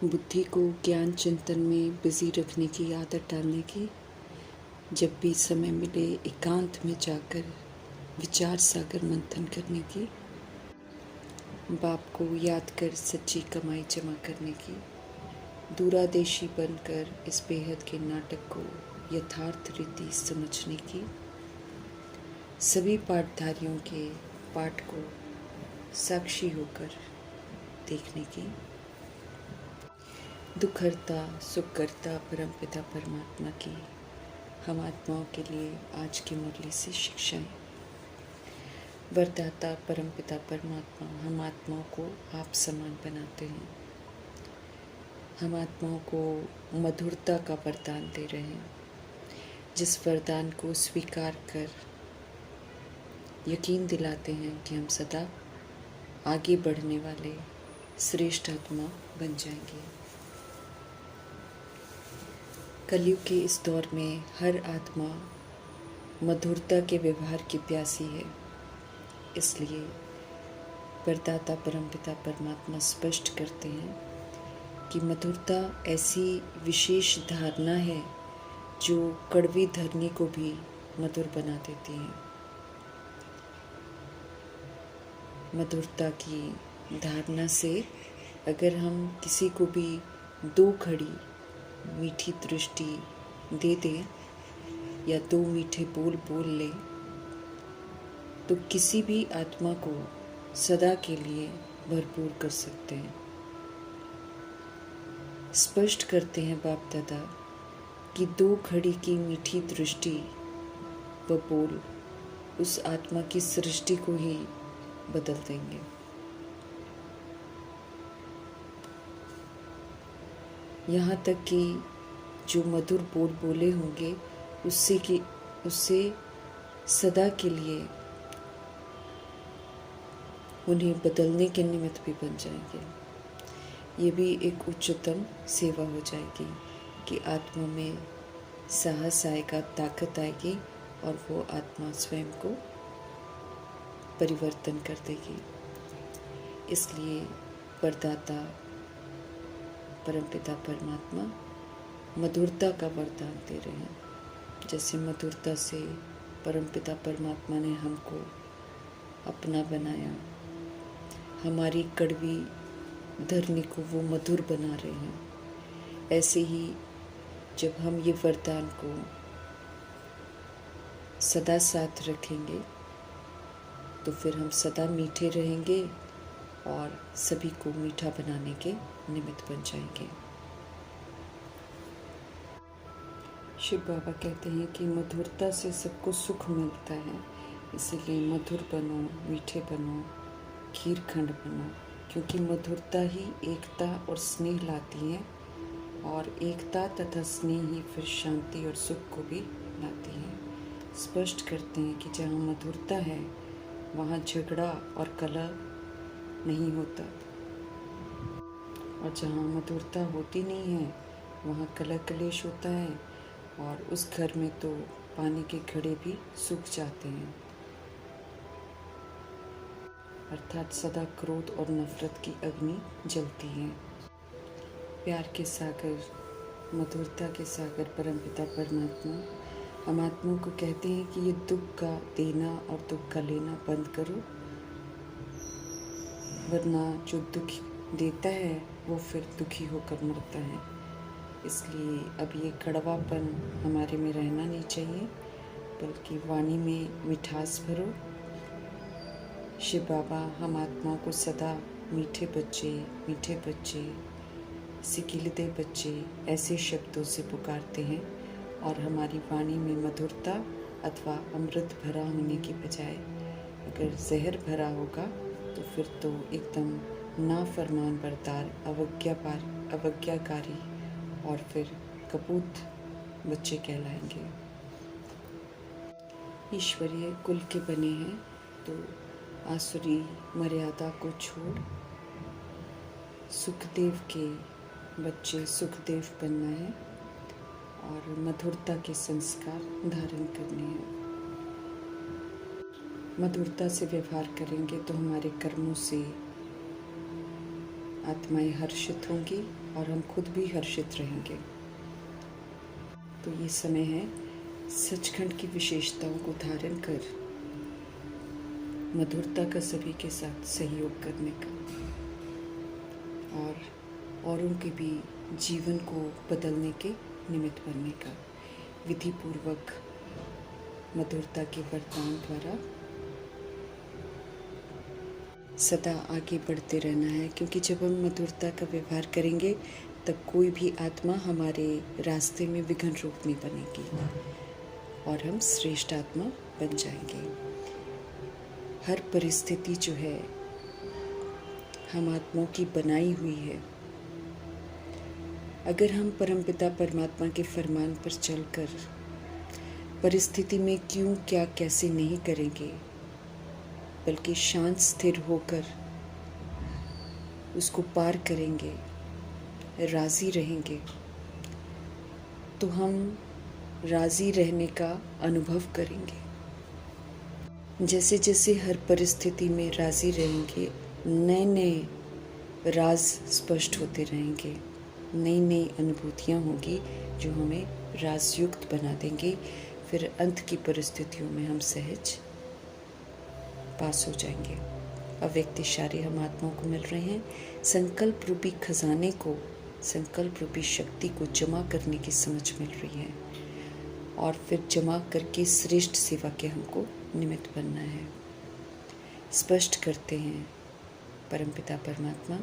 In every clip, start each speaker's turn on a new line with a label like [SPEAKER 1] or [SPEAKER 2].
[SPEAKER 1] बुद्धि को ज्ञान चिंतन में बिजी रखने की आदत डालने की, जब भी समय मिले एकांत में जाकर विचार सागर मंथन करने की, बाप को याद कर सच्ची कमाई जमा करने की, दूरादेशी बनकर इस बेहद के नाटक को यथार्थ रीति समझने की, सभी पाठधारियों के पाठ को साक्षी होकर देखने की, दुखहर्ता सुखकर्ता परमपिता परमात्मा की हम आत्माओं के लिए आज की मुरली से शिक्षाएं। वरदाता परमपिता परमात्मा हम आत्माओं को आप समान बनाते हैं। हम आत्माओं को मधुरता का वरदान दे रहे हैं, जिस वरदान को स्वीकार कर यकीन दिलाते हैं कि हम सदा आगे बढ़ने वाले श्रेष्ठ आत्मा बन जाएंगे। कलयुग के इस दौर में हर आत्मा मधुरता के व्यवहार की प्यासी है। इसलिए वरदाता परमपिता परमात्मा स्पष्ट करते हैं कि मधुरता ऐसी विशेष धारणा है जो कड़वी धरनी को भी मधुर बना देती है। मधुरता की धारणा से अगर हम किसी को भी दो घड़ी मीठी दृष्टि दे दें या दो मीठे बोल बोल लें, तो किसी भी आत्मा को सदा के लिए भरपूर कर सकते हैं। स्पष्ट करते हैं बाप दादा कि दो घड़ी की मीठी दृष्टि व बोल उस आत्मा की सृष्टि को ही बदल देंगे। यहाँ तक कि जो मधुर बोल बोले होंगे उससे सदा के लिए उन्हें बदलने के निमित्त भी बन जाएंगे। ये भी एक उच्चतम सेवा हो जाएगी कि आत्मा में साहस आएगा, ताकत आएगी और वो आत्मा स्वयं को परिवर्तन कर देगी। इसलिए वरदाता परमपिता परमात्मा मधुरता का वरदान दे रहे हैं। जैसे मधुरता से परमपिता परमात्मा ने हमको अपना बनाया, हमारी कड़वी धरनी को वो मधुर बना रहे हैं। ऐसे ही जब हम ये वरदान को सदा साथ रखेंगे तो फिर हम सदा मीठे रहेंगे और सभी को मीठा बनाने के निमित्त बन जाएंगे। शिव बाबा कहते हैं कि मधुरता से सबको सुख मिलता है, इसलिए मधुर बनो, मीठे बनो, खीरखंड बनो, क्योंकि मधुरता ही एकता और स्नेह लाती है और एकता तथा स्नेह ही फिर शांति और सुख को भी लाती है। स्पष्ट करते हैं कि जहाँ मधुरता है वहाँ झगड़ा और कलह नहीं होता, और जहाँ मधुरता होती नहीं है वहाँ कलह कलेश होता है और उस घर में तो पानी के घड़े भी सूख जाते हैं। अर्थात सदा क्रोध और नफरत की अग्नि जलती है। प्यार के सागर, मधुरता के सागर परमपिता परमात्मा हम आत्माओं को कहते हैं कि ये दुख का देना और दुख का लेना बंद करो, वरना जो दुख देता है वो फिर दुखी होकर मरता है। इसलिए अब ये कड़वापन हमारे में रहना नहीं चाहिए, बल्कि वाणी में मिठास भरो। शिव बाबा हम आत्माओं को सदा मीठे बच्चे, सिकिलते बच्चे ऐसे शब्दों से पुकारते हैं और हमारी वाणी में मधुरता अथवा अमृत भरा होने की बजाय अगर जहर भरा होगा तो फिर तो एकदम नाफरमान बरदार, अवज्ञाकारी और फिर कपूत बच्चे कहलाएंगे। ईश्वरीय कुल के बने हैं तो आसुरी मर्यादा को छोड़ सुखदेव के बच्चे सुखदेव बनना है और मधुरता के संस्कार धारण करने हैं। मधुरता से व्यवहार करेंगे तो हमारे कर्मों से आत्माएं हर्षित होंगी और हम खुद भी हर्षित रहेंगे। तो ये समय है सचखंड की विशेषताओं को धारण कर मधुरता का सभी के साथ सहयोग करने का और औरों के भी जीवन को बदलने के निमित्त बनने का विधि पूर्वक मधुरता के वरदान द्वारा सदा आगे बढ़ते रहना है। क्योंकि जब हम मधुरता का व्यवहार करेंगे तब कोई भी आत्मा हमारे रास्ते में विघ्न रूप नहीं बनेगी और हम श्रेष्ठ आत्मा बन जाएंगे। हर परिस्थिति जो है हम आत्माओं की बनाई हुई है। अगर हम परमपिता परमात्मा के फरमान पर चलकर परिस्थिति में क्यों क्या कैसे नहीं करेंगे, बल्कि शांत स्थिर होकर उसको पार करेंगे, राज़ी रहेंगे, तो हम राज़ी रहने का अनुभव करेंगे। जैसे जैसे हर परिस्थिति में राज़ी रहेंगे, नए नए राज स्पष्ट होते रहेंगे, नई नई अनुभूतियाँ होंगी जो हमें राजयुक्त बना देंगे। फिर अंत की परिस्थितियों में हम सहज पास हो जाएंगे। अव्यक्तिशाली हम आत्माओं को मिल रहे हैं। संकल्प रूपी खजाने को, संकल्प रूपी शक्ति को जमा करने की समझ मिल रही है और फिर जमा करके श्रेष्ठ सेवा के हमको निमित्त बनना है। स्पष्ट करते हैं परमपिता परमात्मा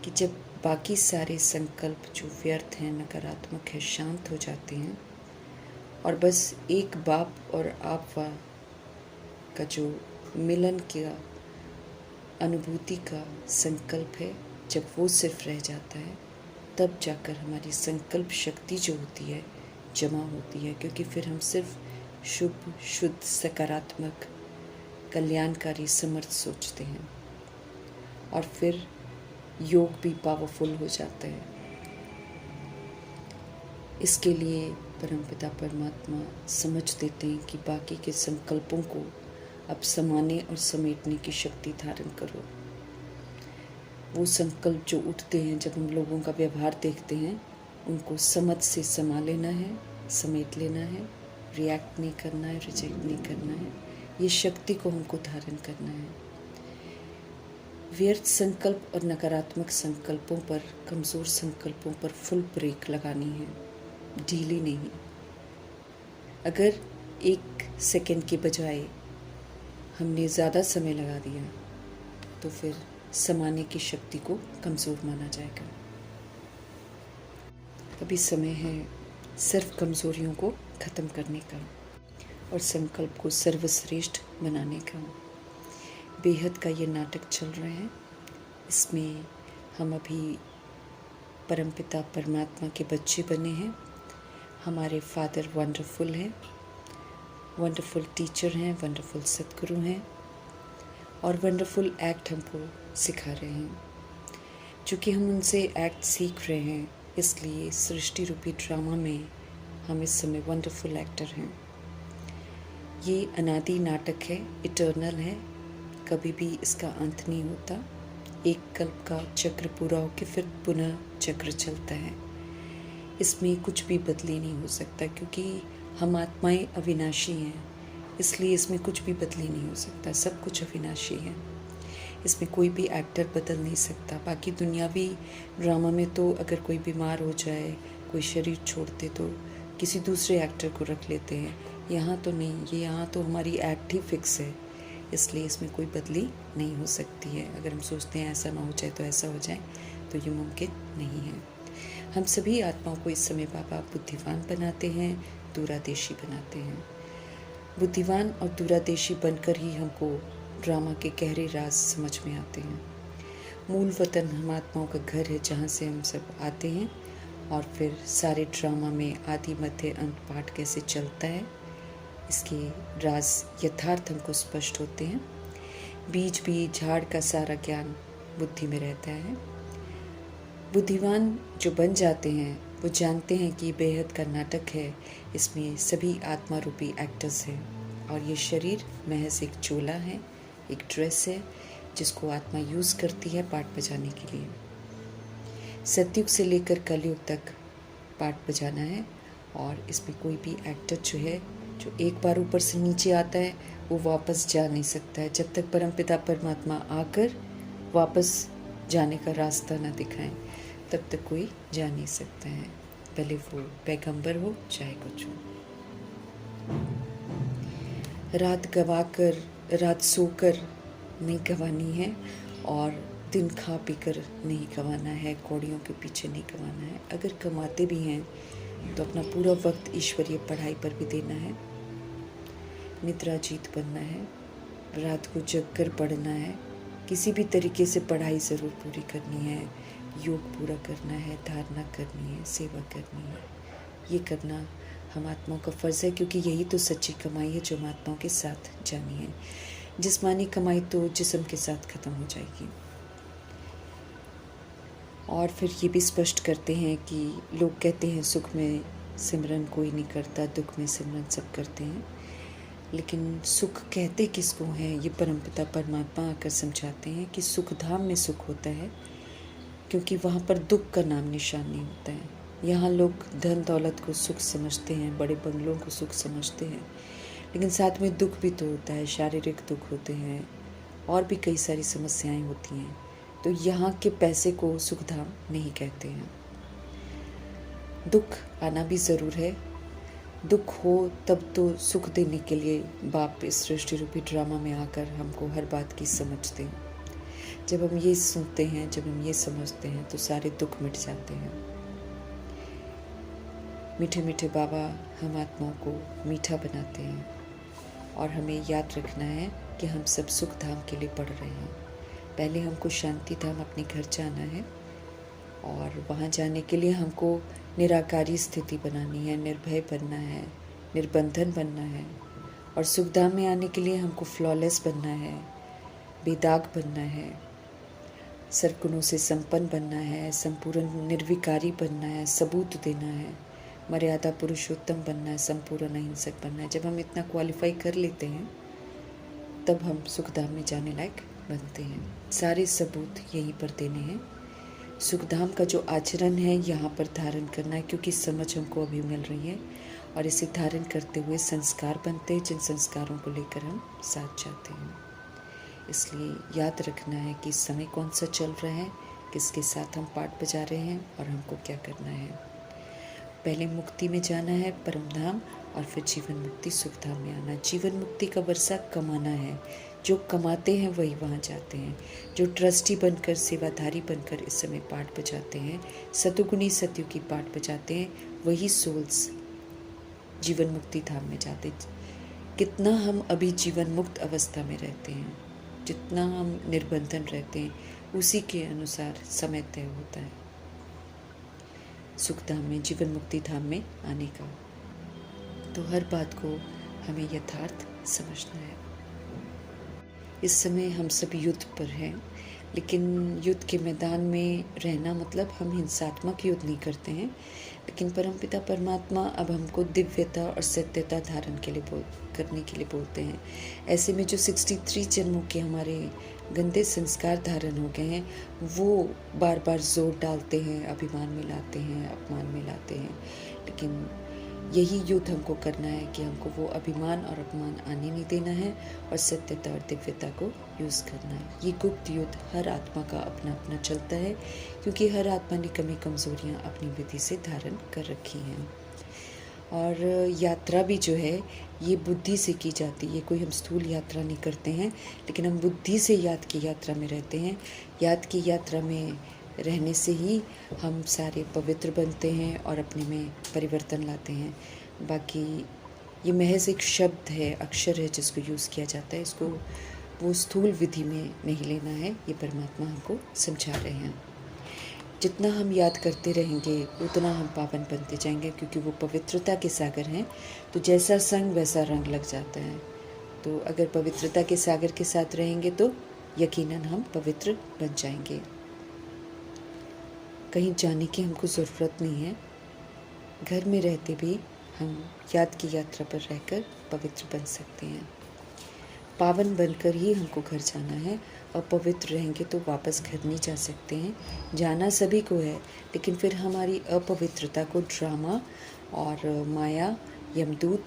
[SPEAKER 1] कि जब बाकी सारे संकल्प जो व्यर्थ हैं, नकारात्मक है, शांत हो जाते हैं और बस एक बाप और आप का जो मिलन का अनुभूति का संकल्प है, जब वो सिर्फ रह जाता है तब जाकर हमारी संकल्प शक्ति जो होती है जमा होती है। क्योंकि फिर हम सिर्फ शुभ, शुद्ध, सकारात्मक, कल्याणकारी, समर्थ सोचते हैं और फिर योग भी पावरफुल हो जाता है। इसके लिए परमपिता परमात्मा समझ देते हैं कि बाकी के संकल्पों को अब समाने और समेटने की शक्ति धारण करो। वो संकल्प जो उठते हैं जब हम लोगों का व्यवहार देखते हैं, उनको समझ से समा लेना है, समेट लेना है, रिएक्ट नहीं करना है, रिजेक्ट नहीं करना है। ये शक्ति को हमको धारण करना है। व्यर्थ संकल्प और नकारात्मक संकल्पों पर, कमज़ोर संकल्पों पर फुल ब्रेक लगानी है, ढीली नहीं। अगर 1 सेकंड के बजाय हमने ज़्यादा समय लगा दिया तो फिर समाने की शक्ति को कमज़ोर माना जाएगा। अभी समय है सिर्फ कमज़ोरियों को ख़त्म करने का और संकल्प को सर्वश्रेष्ठ बनाने का। बेहद का ये नाटक चल रहा है। इसमें हम अभी परमपिता परमात्मा के बच्चे बने हैं। हमारे फादर वंडरफुल हैं, वंडरफुल टीचर हैं, वंडरफुल सद्गुरु हैं और वंडरफुल एक्ट हमको सिखा रहे हैं। चूँकि हम उनसे एक्ट सीख रहे हैं, इसलिए सृष्टि रूपी ड्रामा में हम इस समय वंडरफुल एक्टर हैं। ये अनादि नाटक है, इटर्नल है, कभी भी इसका अंत नहीं होता। एक कल्प का चक्र पूरा होकर फिर पुनः चक्र चलता है। इसमें कुछ भी बदली नहीं हो सकता क्योंकि हम आत्माएं अविनाशी हैं, इसलिए इसमें कुछ भी बदली नहीं हो सकता। सब कुछ अविनाशी है, इसमें कोई भी एक्टर बदल नहीं सकता। बाकी दुनियावी ड्रामा में तो अगर कोई बीमार हो जाए, कोई शरीर छोड़ते तो किसी दूसरे एक्टर को रख लेते हैं। यहाँ तो नहीं, ये यहाँ तो हमारी एक्ट ही फिक्स है, इसलिए इसमें कोई बदली नहीं हो सकती है। अगर हम सोचते हैं ऐसा ना हो जाए तो ऐसा हो जाए, तो ये मुमकिन नहीं है। हम सभी आत्माओं को इस समय बाबा बुद्धिमान बनाते हैं, दूरादेशी बनाते हैं। बुद्धिमान और दूरादेशी बनकर ही हमको ड्रामा के गहरे राज समझ में आते हैं। मूल वतन हम आत्माओं का घर है, जहाँ से हम सब आते हैं और फिर सारे ड्रामा में आदि मध्य अंत पाठ कैसे चलता है, इसके राज यथार्थ हमको स्पष्ट होते हैं। बीज बीज झाड़ का सारा ज्ञान बुद्धि में रहता है। बुद्धिमान जो बन जाते हैं वो जानते हैं कि बेहद का नाटक है, इसमें सभी आत्मा रूपी एक्टर्स हैं और ये शरीर महज एक चोला है, एक ड्रेस है जिसको आत्मा यूज़ करती है पाठ बजाने के लिए। सतयुग से लेकर कलयुग तक पाठ बजाना है। और इसमें कोई भी एक्टर जो है, जो एक बार ऊपर से नीचे आता है, वो वापस जा नहीं सकता है जब तक परमपिता परमात्मा आकर वापस जाने का रास्ता ना दिखाएं, तब तक कोई जा नहीं सकता है, भले वो पैगंबर हो चाहे कुछ हो। रात गवाकर, रात सोकर नहीं गंवानी है, और दिन खा पीकर नहीं गंवाना है, कौड़ियों के पीछे नहीं गंवाना है। अगर कमाते भी हैं तो अपना पूरा वक्त ईश्वरीय पढ़ाई पर भी देना है, निद्राजीत बनना है, रात को जग कर पढ़ना है, किसी भी तरीके से पढ़ाई ज़रूर पूरी करनी है, योग पूरा करना है, धारणा करनी है, सेवा करनी है। ये करना हम आत्माओं का फ़र्ज़ है, क्योंकि यही तो सच्ची कमाई है जो हम आत्माओं के साथ जानी है। जिस्मानी कमाई तो जिस्म के साथ ख़त्म हो जाएगी। और फिर ये भी स्पष्ट करते हैं कि लोग कहते हैं सुख में सिमरन कोई नहीं करता, दुख में सिमरन सब करते हैं, लेकिन सुख कहते किसको हैं, ये परमपिता परमात्मा आकर समझाते हैं कि सुख धाम में सुख होता है, क्योंकि वहाँ पर दुख का नाम निशान नहीं होता है। यहाँ लोग धन दौलत को सुख समझते हैं, बड़े बंगलों को सुख समझते हैं, लेकिन साथ में दुख भी तो होता है, शारीरिक दुख होते हैं, और भी कई सारी समस्याएं होती हैं। तो यहाँ के पैसे को सुख धाम नहीं कहते हैं। दुख आना भी ज़रूर है, दुख हो तब तो सुख देने के लिए बाप इस सृष्टि रूपी ड्रामा में आकर हमको हर बात की समझते हैं। जब हम ये सुनते हैं, जब हम ये समझते हैं, तो सारे दुख मिट जाते हैं। मीठे मीठे बाबा हम आत्माओं को मीठा बनाते हैं, और हमें याद रखना है कि हम सब सुख धाम के लिए पढ़ रहे हैं। पहले हमको शांति धाम अपने घर जाना है, और वहाँ जाने के लिए हमको निराकारी स्थिति बनानी है, निर्भय बनना है, निर्बंधन बनना है। और सुखधाम में आने के लिए हमको फ्लॉलेस बनना है, बेदाग बनना है, सरगुणों से संपन्न बनना है, संपूर्ण निर्विकारी बनना है, सबूत देना है, मर्यादा पुरुषोत्तम बनना है, संपूर्ण अहिंसक बनना है। जब हम इतना क्वालिफाई कर लेते हैं, तब हम सुखधाम में जाने लायक बनते हैं। सारे सबूत यहीं पर देने हैं। सुखधाम का जो आचरण है यहाँ पर धारण करना है, क्योंकि समझ हमको अभी मिल रही है, और इसे धारण करते हुए संस्कार बनते हैं, जिन संस्कारों को लेकर हम साथ जाते हैं। इसलिए याद रखना है कि समय कौन सा चल रहा है, किसके साथ हम पाठ बजा रहे हैं, और हमको क्या करना है। पहले मुक्ति में जाना है, परम धाम, और फिर जीवन मुक्ति सुखधाम में आना। जीवन मुक्ति का वर्षा कमाना है, जो कमाते हैं वही वहाँ जाते हैं। जो ट्रस्टी बनकर, सेवाधारी बनकर इस समय पाठ बजाते हैं, सतुगुणी सतयुग की पाठ बजाते हैं, वही सोल्स जीवन मुक्ति धाम में जाते हैं। कितना हम अभी जीवन मुक्त अवस्था में रहते हैं, जितना हम निर्बंधन रहते हैं, उसी के अनुसार समय तय होता है सुखधाम में, जीवन मुक्ति धाम में आने का। तो हर बात को हमें यथार्थ समझना है। इस समय हम सब युद्ध पर हैं, लेकिन युद्ध के मैदान में रहना मतलब हम हिंसात्मक युद्ध नहीं करते हैं, लेकिन परमपिता परमात्मा अब हमको दिव्यता और सत्यता धारण के लिए करने के लिए बोलते हैं। ऐसे में जो 63 जन्मों के हमारे गंदे संस्कार धारण हो गए हैं, वो बार बार जोर डालते हैं, अभिमान में लाते हैं, अपमान में लाते हैं। लेकिन यही युद्ध हमको करना है कि हमको वो अभिमान और अपमान आने नहीं देना है, और सत्यता और दिव्यता को यूज़ करना है। ये गुप्त युद्ध हर आत्मा का अपना अपना चलता है, क्योंकि हर आत्मा ने कमी कमज़ोरियाँ अपनी विधि से धारण कर रखी हैं। और यात्रा भी जो है ये बुद्धि से की जाती है। कोई हम स्थूल यात्रा नहीं करते हैं, लेकिन हम बुद्धि से याद की यात्रा में रहते हैं। याद की यात्रा में रहने से ही हम सारे पवित्र बनते हैं और अपने में परिवर्तन लाते हैं। बाकी ये महज एक शब्द है, अक्षर है जिसको यूज़ किया जाता है, इसको वो स्थूल विधि में नहीं लेना है। ये परमात्मा हमको समझा रहे हैं। जितना हम याद करते रहेंगे उतना हम पावन बनते जाएंगे, क्योंकि वो पवित्रता के सागर हैं। तो जैसा संग वैसा रंग लग जाता है। तो अगर पवित्रता के सागर के साथ रहेंगे तो यकीनन हम पवित्र बन जाएंगे। कहीं जाने की हमको ज़रूरत नहीं है। घर में रहते भी हम याद की यात्रा पर रहकर पवित्र बन सकते हैं। पावन बनकर ही हमको घर जाना है, अपवित्र रहेंगे तो वापस घर नहीं जा सकते हैं। जाना सभी को है, लेकिन फिर हमारी अपवित्रता को ड्रामा और माया, यमदूत,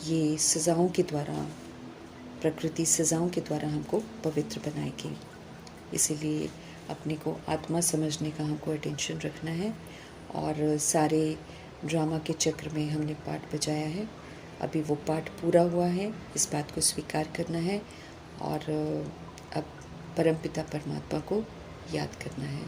[SPEAKER 1] ये सज़ाओं के द्वारा, प्रकृति सज़ाओं के द्वारा हमको पवित्र बनाएगी। इसीलिए अपने को आत्मा समझने का हमको अटेंशन रखना है। और सारे ड्रामा के चक्र में हमने पार्ट बजाया है, अभी वो पार्ट पूरा हुआ है, इस बात को स्वीकार करना है और अब परमपिता परमात्मा को याद करना है।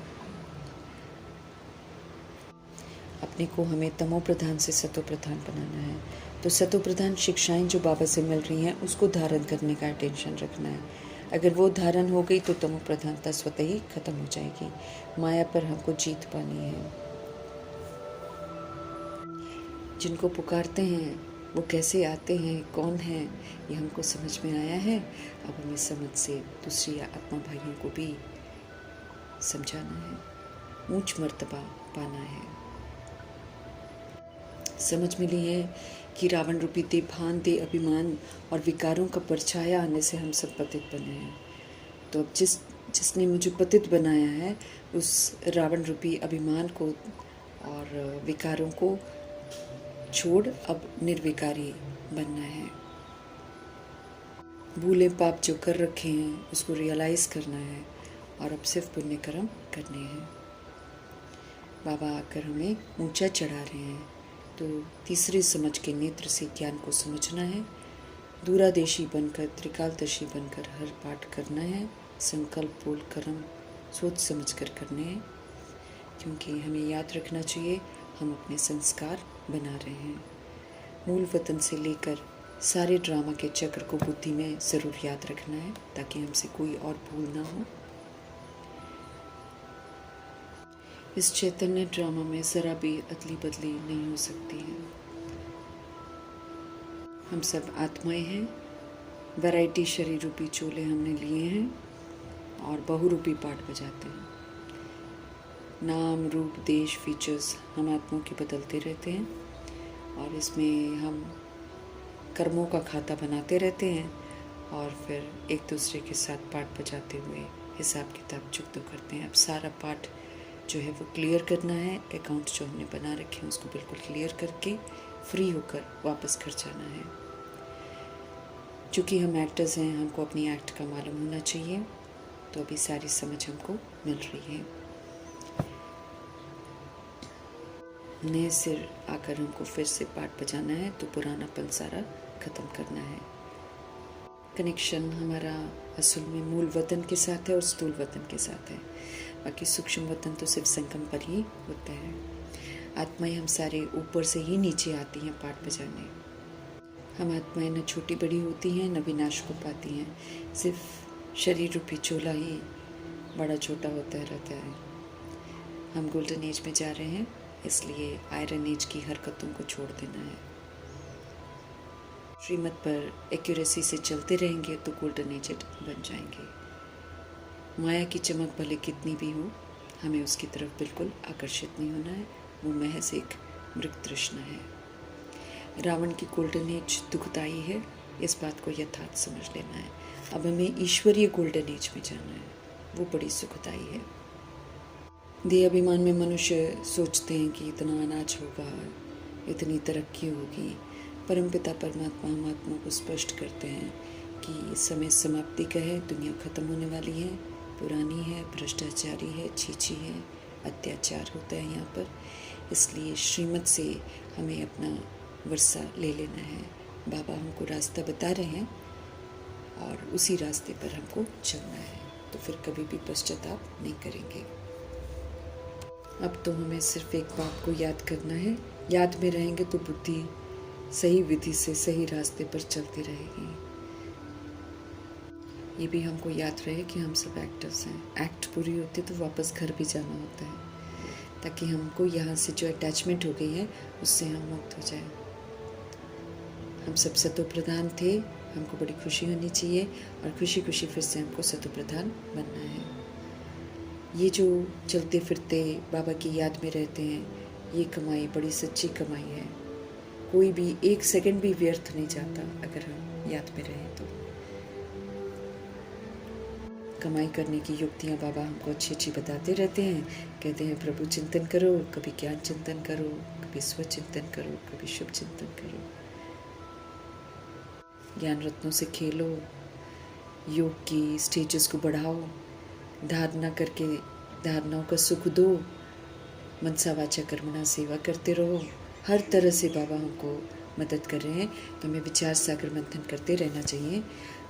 [SPEAKER 1] अपने को हमें तमो प्रधान से सतो प्रधान बनाना है। तो सतो प्रधान शिक्षाएं जो बाबा से मिल रही हैं उसको धारण करने का अटेंशन रखना है। अगर वो धारण हो गई तो तमो प्रधानता स्वतः ही खत्म हो जाएगी। माया पर हमको जीत पानी है। जिनको पुकारते हैं वो कैसे आते हैं, कौन है, ये हमको समझ में आया है। अब हमें समझ से दूसरी आत्मा भाइयों को भी समझाना है, ऊंच मर्तबा पाना है। समझ मिली है कि रावण रूपी दे भान, दे अभिमान और विकारों का परछाया आने से हम सब पतित बने हैं। तो अब जिसने मुझे पतित बनाया है उस रावण रूपी अभिमान को और विकारों को छोड़ अब निर्विकारी बनना है। भूले पाप जो कर रखे हैं उसको रियलाइज़ करना है और अब सिर्फ पुण्य कर्म करने हैं। बाबा आकर हमें ऊंचा चढ़ा रहे हैं, तो तीसरी समझ के नेत्र से ज्ञान को समझना है। दूरादेशी बनकर, त्रिकालदर्शी बनकर हर पाठ करना है। संकल्प, बोल, कर्म सोच समझ कर करने हैं, क्योंकि हमें याद रखना चाहिए हम अपने संस्कार बना रहे हैं। मूल वतन से लेकर सारे ड्रामा के चक्र को बुद्धि में ज़रूर याद रखना है ताकि हमसे कोई और भूल ना हो। इस चैतन्य ड्रामा में ज़रा भी अदली बदली नहीं हो सकती है। हम सब आत्माएं हैं। वैरायटी शरीर रूपी चोले हमने लिए हैं और बहुरूपी पाठ बजाते हैं। नाम, रूप, देश, फीचर्स हम आत्माओं के बदलते रहते हैं और इसमें हम कर्मों का खाता बनाते रहते हैं और फिर एक दूसरे के साथ पाठ बजाते हुए हिसाब किताब चुकतो करते हैं। अब सारा पाठ जो है वो क्लियर करना है। अकाउंट जो हमने बना रखे हैं उसको बिल्कुल क्लियर करके फ्री होकर वापस घर जाना है। चूँकि हम एक्टर्स हैं, हमको अपनी एक्ट का मालूम होना चाहिए, तो अभी सारी समझ हमको मिल रही है। नए सिर आकर हमको फिर से पाठ बजाना है, तो पुरानापन सारा ख़त्म करना है। कनेक्शन हमारा असल में मूल वतन के साथ है और स्थूल वतन के साथ है। बाकी सूक्ष्म वतन तो सिर्फ संगम पर ही होता है। आत्माएं हम सारे ऊपर से ही नीचे आती हैं पाठ बजाने। हम आत्माएं न छोटी बड़ी होती हैं न विनाश को पाती हैं। सिर्फ शरीर रूपी चोला ही बड़ा छोटा होता रहता है। हम गोल्डन एज में जा रहे हैं, इसलिए आयरन एज की हरकतों को छोड़ देना है। श्रीमत पर एक्यूरेसी से चलते रहेंगे तो गोल्डन एज बन जाएंगे। माया की चमक भले कितनी भी हो, हमें उसकी तरफ बिल्कुल आकर्षित नहीं होना है। वो महज एक मृग तृष्णा है। रावण की गोल्डन एज दुखदाई है, इस बात को यथार्थ समझ लेना है। अब हमें ईश्वरीय गोल्डन एज में जाना है, वो बड़ी सुखदाई है। देह अभिमान में मनुष्य सोचते हैं कि इतना अनाज होगा, इतनी तरक्की होगी। परमपिता परमात्मा हम आत्मा को स्पष्ट करते हैं कि समय समाप्ति का है, दुनिया खत्म होने वाली है, पुरानी है, भ्रष्टाचारी है, छीछी है, अत्याचार होता है यहाँ पर। इसलिए श्रीमत से हमें अपना वर्षा ले लेना है। बाबा हमको रास्ता बता रहे हैं और उसी रास्ते पर हमको चलना है, तो फिर कभी भी पश्चाताप नहीं करेंगे। अब तो हमें सिर्फ एक बात को याद करना है। याद में रहेंगे तो बुद्धि सही विधि से सही रास्ते पर चलती रहेगी। ये भी हमको याद रहे कि हम सब एक्टर्स हैं। एक्ट पूरी होती तो वापस घर भी जाना होता है, ताकि हमको यहाँ से जो अटैचमेंट हो गई है उससे हम मुक्त हो जाए। हम सब सतो प्रधान थे, हमको बड़ी खुशी होनी चाहिए और खुशी खुशी फिर से हमको सतो प्रधान बनना है। ये जो चलते फिरते बाबा की याद में रहते हैं, ये कमाई बड़ी सच्ची कमाई है। कोई भी एक सेकंड भी व्यर्थ नहीं जाता अगर हम याद में रहें तो। कमाई करने की युक्तियाँ बाबा हमको अच्छी अच्छी बताते रहते हैं। कहते हैं प्रभु चिंतन करो, कभी ज्ञान चिंतन करो, कभी स्व चिंतन करो, कभी शुभ चिंतन करो, ज्ञान रत्नों से खेलो, योग की स्टेजेस को बढ़ाओ, धारणा करके धारणाओं का सुख दो, मनसा वाचा कर्मणा सेवा करते रहो। हर तरह से बाबा हमको मदद कर रहे हैं, तो हमें विचार सागर मंथन करते रहना चाहिए।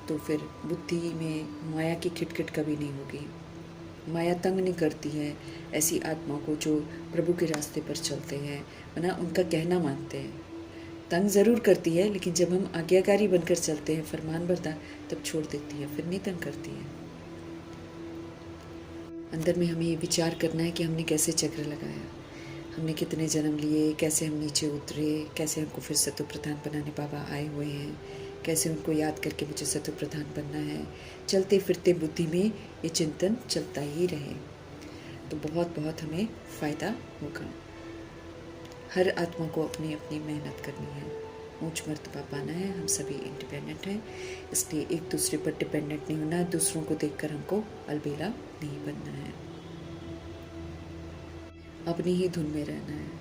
[SPEAKER 1] तो फिर बुद्धि में माया की खिटखिट कभी नहीं होगी। माया तंग नहीं करती है ऐसी आत्मा को जो प्रभु के रास्ते पर चलते हैं, वरना उनका कहना मानते हैं। तंग ज़रूर करती है, लेकिन जब हम आज्ञाकारी बनकर चलते हैं, फरमान बरदार, तब छोड़ देती है, फिर नहीं तंग करती है। अंदर में हमें ये विचार करना है कि हमने कैसे चक्र लगाया, हमने कितने जन्म लिए, कैसे हम नीचे उतरे, कैसे हमको फिर सत्व प्रधान बनाने बाबा आए हुए हैं, कैसे उनको याद करके मुझे सत्व प्रधान बनना है। चलते फिरते बुद्धि में ये चिंतन चलता ही रहे तो बहुत बहुत हमें फ़ायदा होगा। हर आत्मा को अपनी अपनी मेहनत करनी है, ऊंच मर्तबा पाना है। हम सभी इंडिपेंडेंट हैं, इसलिए एक दूसरे पर डिपेंडेंट नहीं होना है। दूसरों को देखकर हमको अलबेला नहीं बनना है, अपनी ही धुन में रहना है,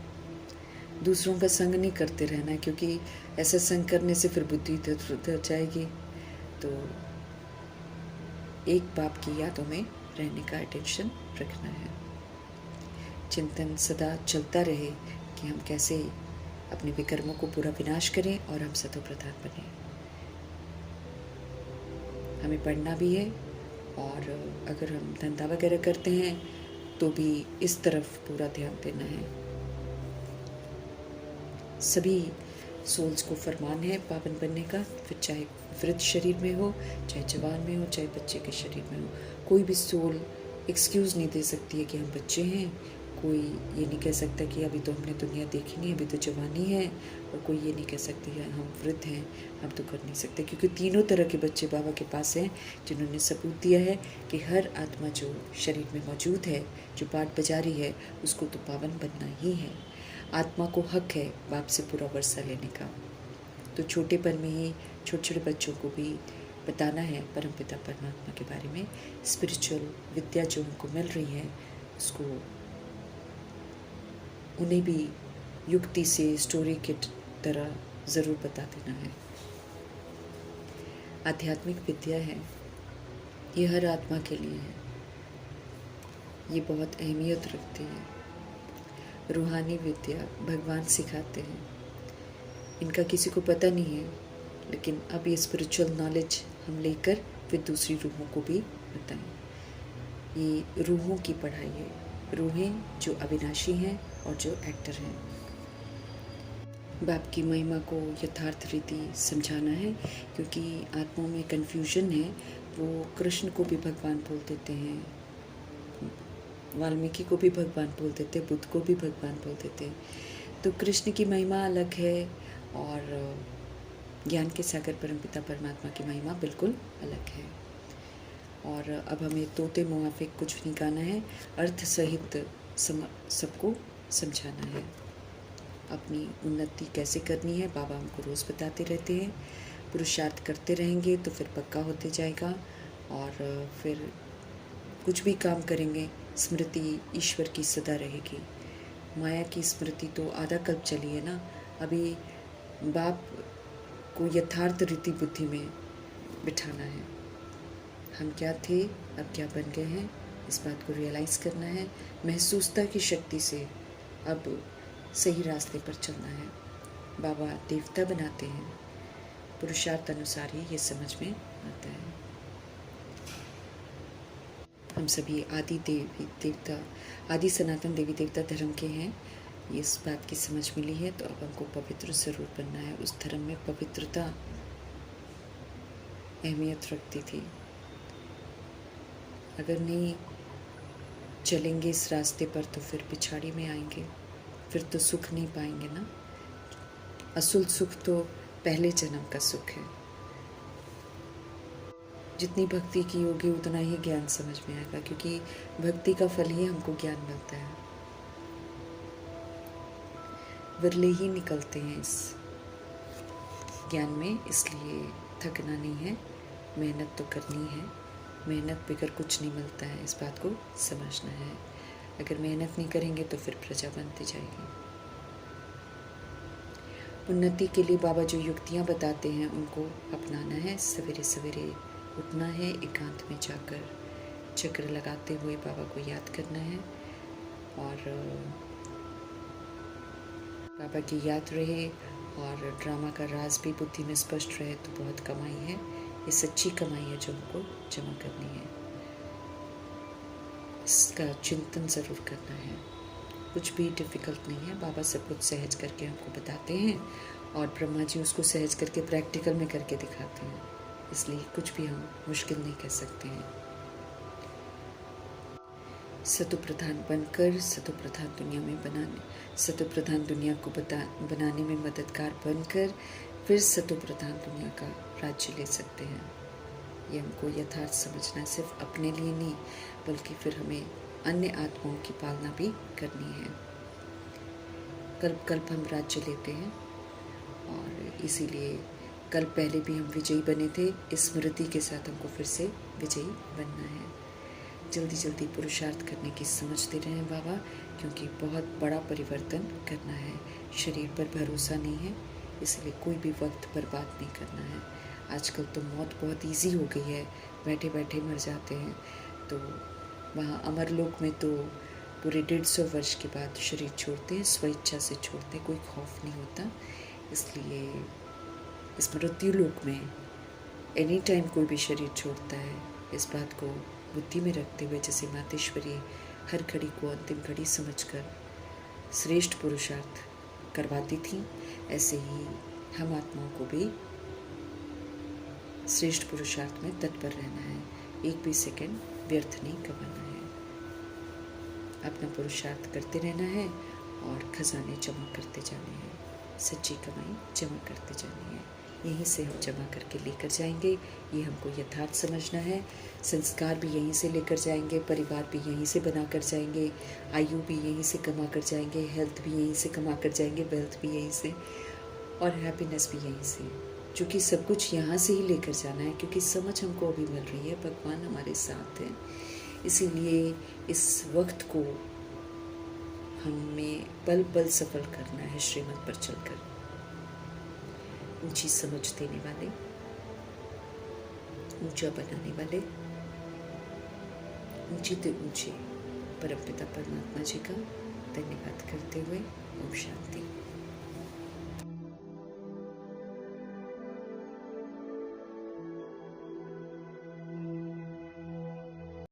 [SPEAKER 1] दूसरों का संग नहीं करते रहना है, क्योंकि ऐसा संग करने से फिर बुद्धि उधर जाएगी। तो एक बाप की यादों में रहने का अटेंशन रखना है। चिंतन सदा चलता रहे कि हम कैसे अपने विकर्मों को पूरा विनाश करें और हम सतो प्रधान बने। हमें पढ़ना भी है, और अगर हम धंधा वगैरह करते हैं तो भी इस तरफ पूरा ध्यान देना है। सभी सोल्स को फरमान है पावन बनने का, फिर चाहे वृद्ध शरीर में हो, चाहे जवान में हो, चाहे बच्चे के शरीर में हो। कोई भी सोल एक्सक्यूज़ नहीं दे सकती है कि हम बच्चे हैं। कोई ये नहीं कह सकता कि अभी तो हमने दुनिया देखी नहीं, अभी तो जवानी है। और कोई ये नहीं कह सकती है हम वृद्ध हैं, हम तो कर नहीं सकते, क्योंकि तीनों तरह के बच्चे बाबा के पास हैं, जिन्होंने सबूत दिया है कि हर आत्मा जो शरीर में मौजूद है, जो पाठ बजा रही है, उसको तो पावन बनना ही है। आत्मा को हक है बाप से पूरा वर्षा लेने का। तो छोटेपन में ही छोटे छोटे बच्चों को भी बताना है परमपिता परमात्मा के बारे में। स्पिरिचुअल विद्या जो उनको मिल रही है, उसको उन्हें भी युक्ति से स्टोरी की तरह ज़रूर बता देना है। आध्यात्मिक विद्या है, ये हर आत्मा के लिए है, ये बहुत अहमियत रखती है। रूहानी विद्या भगवान सिखाते हैं, इनका किसी को पता नहीं है, लेकिन अब ये स्पिरिचुअल नॉलेज हम लेकर फिर दूसरी रूहों को भी बताएं। ये रूहों की पढ़ाई है, रूहें जो अविनाशी हैं और जो एक्टर हैं। बाप की महिमा को यथार्थ रीति समझाना है, क्योंकि आत्माओं में कन्फ्यूजन है। वो कृष्ण को भी भगवान बोल देते हैं, वाल्मीकि को भी भगवान बोल देते, बुद्ध को भी भगवान बोल देते। तो कृष्ण की महिमा अलग है और ज्ञान के सागर परमपिता परमात्मा की महिमा बिल्कुल अलग है। और अब हमें तोते मुआफिक कुछ नहीं गाना है, अर्थ सहित सबको समझाना है। अपनी उन्नति कैसे करनी है बाबा हमको रोज़ बताते रहते हैं। पुरुषार्थ करते रहेंगे तो फिर पक्का होते जाएगा, और फिर कुछ भी काम करेंगे स्मृति ईश्वर की सदा रहेगी। माया की स्मृति तो आधा कल्प चली है ना। अभी बाप को यथार्थ रीति बुद्धि में बिठाना है। हम क्या थे, अब क्या बन गए हैं, इस बात को रियलाइज़ करना है। महसूसता की शक्ति से अब सही रास्ते पर चलना है। बाबा देवता बनाते हैं, पुरुषार्थ अनुसार ही ये समझ में आता है। हम सभी आदि देवी देवता, आदि सनातन देवी देवता धर्म के हैं, ये इस बात की समझ मिली है। तो अब हमको पवित्र ज़रूर बनना है। उस धर्म में पवित्रता अहमियत रखती थी। अगर नहीं चलेंगे इस रास्ते पर तो फिर पिछाड़ी में आएंगे, फिर तो सुख नहीं पाएंगे ना। असल सुख तो पहले जन्म का सुख है। जितनी भक्ति की होगी उतना ही ज्ञान समझ में आएगा, क्योंकि भक्ति का फल ही हमको ज्ञान मिलता है। विरले ही निकलते हैं इस ज्ञान में, इसलिए थकना नहीं है, मेहनत तो करनी है। मेहनत बगैर कुछ नहीं मिलता है, इस बात को समझना है। अगर मेहनत नहीं करेंगे तो फिर प्रजा बनती जाएगी। उन्नति के लिए बाबा जो युक्तियाँ बताते हैं उनको अपनाना है। सवेरे सवेरे उठना है, एकांत में जाकर चक्र लगाते हुए बाबा को याद करना है, और बाबा की याद रहे और ड्रामा का राज भी बुद्धि में स्पष्ट रहे तो बहुत कमाई है। ये सच्ची कमाई है जो हमको जमा करनी है, इसका चिंतन ज़रूर करना है। कुछ भी डिफ़िकल्ट नहीं है, बाबा सब कुछ सहज करके हमको बताते हैं और ब्रह्मा जी उसको सहज करके प्रैक्टिकल में करके दिखाते हैं, इसलिए कुछ भी हम मुश्किल नहीं कर सकते हैं। सतो प्रधान बनकर सतो प्रधान दुनिया में सतो प्रधान दुनिया को बनाने में मददगार बनकर फिर सतो प्रधान दुनिया का राज्य ले सकते हैं। ये हमको यथार्थ समझना है, सिर्फ अपने लिए नहीं बल्कि फिर हमें अन्य आत्माओं की पालना भी करनी है। कल्प कल्प हम राज्य लेते हैं और इसीलिए कल्प पहले भी हम विजयी बने थे, स्मृति के साथ हमको फिर से विजयी बनना है। जल्दी जल्दी पुरुषार्थ करने की समझते रहें बाबा, क्योंकि बहुत बड़ा परिवर्तन करना है। शरीर पर भरोसा नहीं है, इसलिए कोई भी वक्त बर्बाद नहीं करना है। आजकल तो मौत बहुत इजी हो गई है, बैठे बैठे मर जाते हैं। तो वहाँ अमरलोक में तो पूरे 150 वर्ष के बाद शरीर छोड़ते हैं, स्वेच्छा से छोड़ते हैं, कोई खौफ नहीं होता। इसलिए इस मृत्यु लोक में एनी टाइम कोई भी शरीर छोड़ता है, इस बात को बुद्धि में रखते हुए जैसे मातेश्वरी हर घड़ी को अंतिम घड़ी समझकर श्रेष्ठ पुरुषार्थ करवाती थी, ऐसे ही हम आत्माओं को भी श्रेष्ठ पुरुषार्थ में तत्पर रहना है। एक भी सेकंड व्यर्थ नहीं गंवाना है, अपना पुरुषार्थ करते रहना है और खजाने जमा करते जाने हैं, सच्ची कमाई जमा करते जानी है। यहीं से हम जमा करके लेकर जाएंगे, ये हमको यथार्थ समझना है। संस्कार भी यहीं से लेकर जाएंगे, परिवार भी यहीं से बना कर जाएंगे, आयु भी यहीं से कमा कर जाएंगे, हेल्थ भी यहीं से कमा कर जाएंगे, वेल्थ भी यहीं से, और हैप्पीनेस भी यहीं से, क्योंकि सब कुछ यहाँ से ही लेकर जाना है। क्योंकि समझ हमको अभी मिल रही है, भगवान हमारे साथ है, इसीलिए इस वक्त को हमें पल पल सफल करना है श्रीमत पर चलकर। ऊंची समझ देने वाले, ऊंचा बनाने वाले, ऊंचे से ऊंचे परमपिता परमात्मा जी का धन्यवाद करते हुए ओम शांति।